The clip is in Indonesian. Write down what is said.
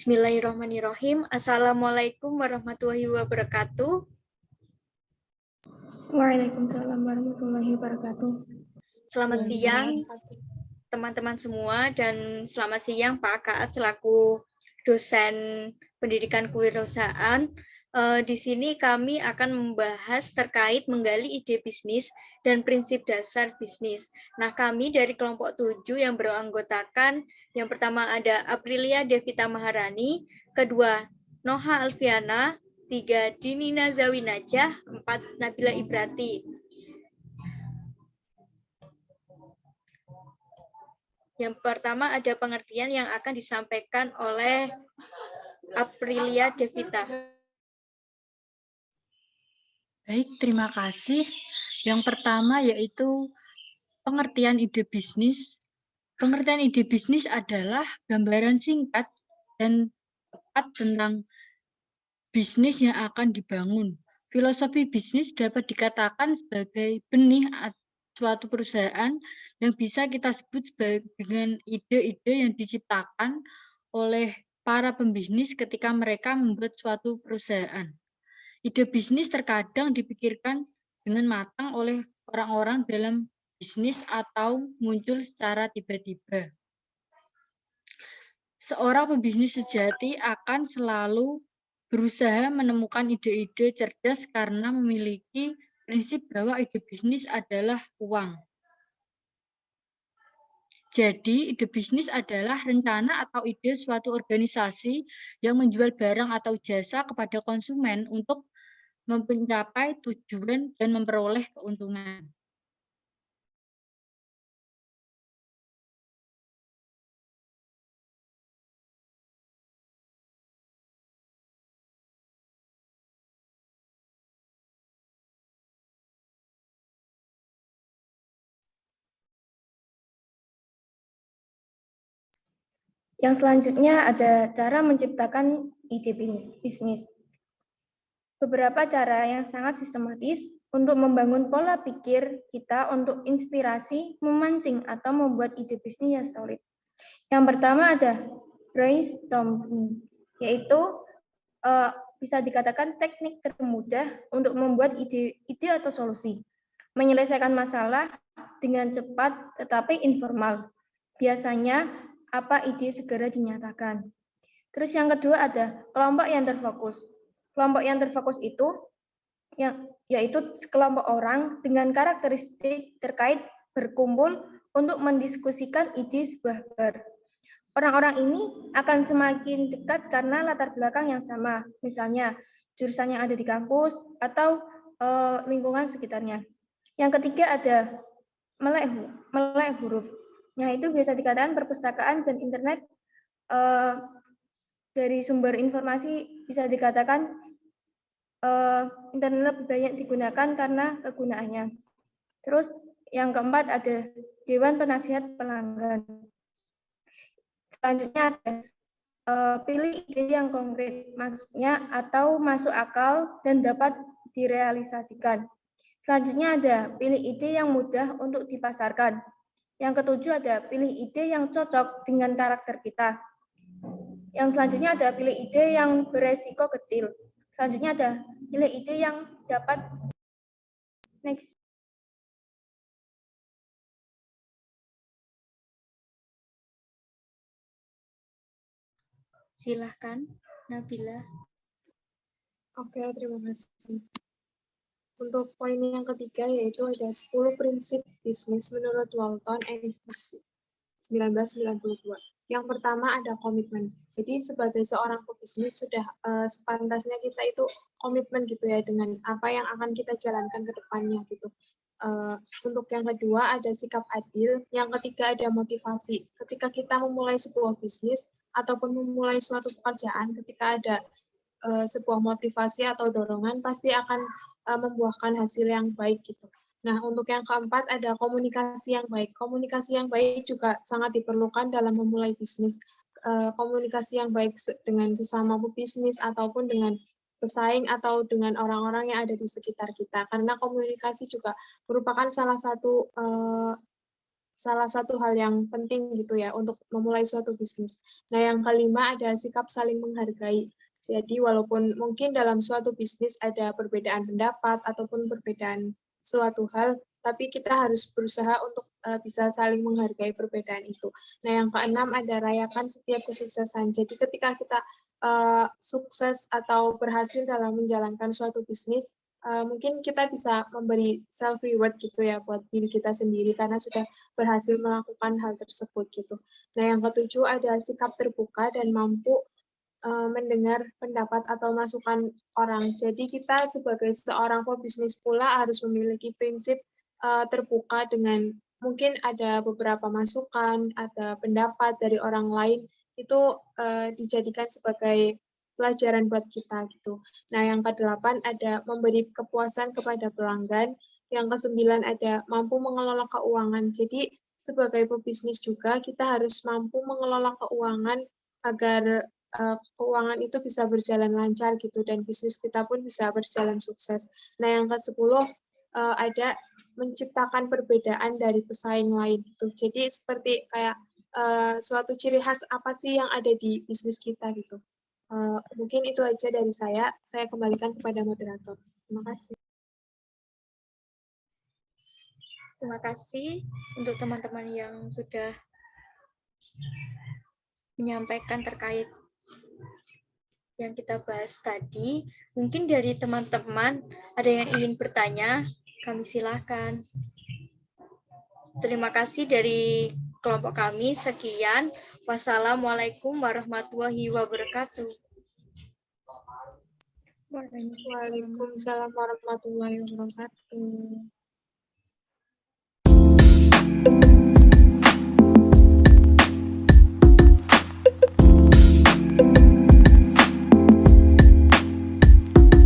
Bismillahirrahmanirrahim. Assalamualaikum warahmatullahi wabarakatuh. Waalaikumsalam warahmatullahi wabarakatuh. Selamat siang teman-teman semua dan selamat siang Pak Kaat selaku dosen pendidikan kewirausahaan. Di sini kami akan membahas terkait menggali ide bisnis dan prinsip dasar bisnis. Nah, kami dari kelompok 7 yang beranggotakan, yang pertama ada Aprilia Devita Maharani, kedua Noha Alfiana, 3 Dinina Zawinajah, 4 Nabila Ibrati. Yang pertama ada pengertian yang akan disampaikan oleh Aprilia Devita. Baik, terima kasih. Yang pertama yaitu pengertian ide bisnis. Pengertian ide bisnis adalah gambaran singkat dan tepat tentang bisnis yang akan dibangun. Filosofi bisnis dapat dikatakan sebagai benih suatu perusahaan yang bisa kita sebut dengan ide-ide yang diciptakan oleh para pembisnis ketika mereka membuat suatu perusahaan. Ide bisnis terkadang dipikirkan dengan matang oleh orang-orang dalam bisnis atau muncul secara tiba-tiba. Seorang pembisnis sejati akan selalu berusaha menemukan ide-ide cerdas karena memiliki prinsip bahwa ide bisnis adalah uang. Jadi, ide bisnis adalah rencana atau ide suatu organisasi yang menjual barang atau jasa kepada konsumen untuk mencapai tujuan dan memperoleh keuntungan. Yang selanjutnya ada cara menciptakan ide bisnis. Beberapa cara yang sangat sistematis untuk membangun pola pikir kita untuk inspirasi, memancing, atau membuat ide bisnis yang solid. Yang pertama ada brainstorming, yaitu bisa dikatakan teknik termudah untuk membuat ide atau solusi. Menyelesaikan masalah dengan cepat tetapi informal. Biasanya apa ide segera dinyatakan. Terus yang kedua ada kelompok yang terfokus. Kelompok yang terfokus itu yaitu sekelompok orang dengan karakteristik terkait berkumpul untuk mendiskusikan ide sebuah bar. Orang-orang ini akan semakin dekat karena latar belakang yang sama, misalnya jurusan yang ada di kampus atau lingkungan sekitarnya. Yang ketiga ada melek huruf. Nah, itu bisa dikatakan perpustakaan dan internet dari sumber informasi bisa dikatakan internet banyak digunakan karena kegunaannya. Terus yang keempat ada Dewan Penasihat Pelanggan. Selanjutnya ada pilih ide yang konkret, maksudnya atau masuk akal dan dapat direalisasikan. Selanjutnya ada pilih ide yang mudah untuk dipasarkan. Yang ketujuh ada pilih ide yang cocok dengan karakter kita. Yang selanjutnya ada pilih ide yang beresiko kecil. Selanjutnya ada pilih ide yang dapat next. Silahkan, Nabila. Oke, terima kasih. Untuk poin yang ketiga yaitu ada 10 prinsip bisnis menurut Walton and Hughes 1992. Yang pertama ada komitmen. Jadi sebagai seorang pebisnis sudah sepantasnya kita itu komitmen gitu ya dengan apa yang akan kita jalankan ke depannya gitu. Untuk yang kedua ada sikap adil. Yang ketiga ada motivasi. Ketika kita memulai sebuah bisnis ataupun memulai suatu pekerjaan, ketika ada sebuah motivasi atau dorongan pasti akan membuahkan hasil yang baik gitu. Nah, untuk yang keempat ada komunikasi yang baik. Komunikasi yang baik juga sangat diperlukan dalam memulai bisnis. Komunikasi yang baik dengan sesama pebisnis ataupun dengan pesaing atau dengan orang-orang yang ada di sekitar kita. Karena komunikasi juga merupakan salah satu salah satu hal yang penting gitu ya untuk memulai suatu bisnis. Nah, yang kelima ada sikap saling menghargai. Jadi walaupun mungkin dalam suatu bisnis ada perbedaan pendapat ataupun perbedaan suatu hal, tapi kita harus berusaha untuk bisa saling menghargai perbedaan itu. Nah, yang keenam ada rayakan setiap kesuksesan. Jadi ketika kita sukses atau berhasil dalam menjalankan suatu bisnis, mungkin kita bisa memberi self reward gitu ya buat diri kita sendiri karena sudah berhasil melakukan hal tersebut gitu. Nah, yang ketujuh ada sikap terbuka dan mampu mendengar pendapat atau masukan orang. Jadi kita sebagai seorang pebisnis pula harus memiliki prinsip terbuka dengan mungkin ada beberapa masukan, ada pendapat dari orang lain, itu dijadikan sebagai pelajaran buat kita gitu. Nah, yang ke-8 ada memberi kepuasan kepada pelanggan. Yang ke-9 ada mampu mengelola keuangan. Jadi sebagai pebisnis juga kita harus mampu mengelola keuangan agar keuangan itu bisa berjalan lancar gitu dan bisnis kita pun bisa berjalan sukses. Nah, yang ke-10 ada menciptakan perbedaan dari pesaing lain gitu. Jadi seperti kayak suatu ciri khas apa sih yang ada di bisnis kita gitu. Mungkin itu aja dari saya. Saya kembalikan kepada moderator. Terima kasih. Terima kasih untuk teman-teman yang sudah menyampaikan terkait yang kita bahas tadi. Mungkin dari teman-teman ada yang ingin bertanya, kami silakan. Terima kasih dari kelompok kami. Sekian. Wassalamualaikum warahmatullahi wabarakatuh. Waalaikumsalam warahmatullahi wabarakatuh.